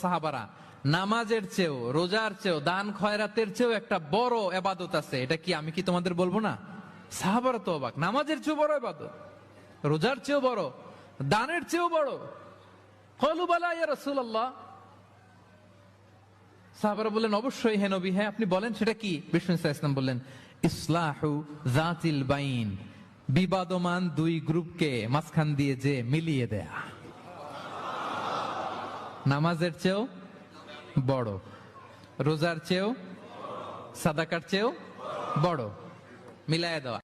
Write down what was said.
সাহাবারা, নামাজের চেয়েও, রোজার চেয়েও, দান খয়রাতের চেয়েও একটা বড় ইবাদত আছে, এটা কি আমি কি তোমাদের বলবো না? সাহাবারা তো অবাক, নামাজের চেয়েও বড় ইবাদত, রোজার চেয়েও বড়, দানের চেয়েও বড়। ক্বালু বালা ইয়া রাসূলুল্লাহ। সাহাবারা বললেন, অবশ্যই হে নবী, হ্যাঁ আপনি বলেন সেটা কি? বিষ্ণু সাল্লাল্লাহু আলাইহি ওয়াসাল্লাম বললেন, ইসলাহু যাতিল বাইন, বিবাদমান দুই গ্রুপকে মাঝখান দিয়ে যে মিলিয়ে দেয়া। নামাজের চেয়েও বড়, রোজার চেয়েও, সাদাকার চেয়েও বড়, মিলায়া দেওয়া।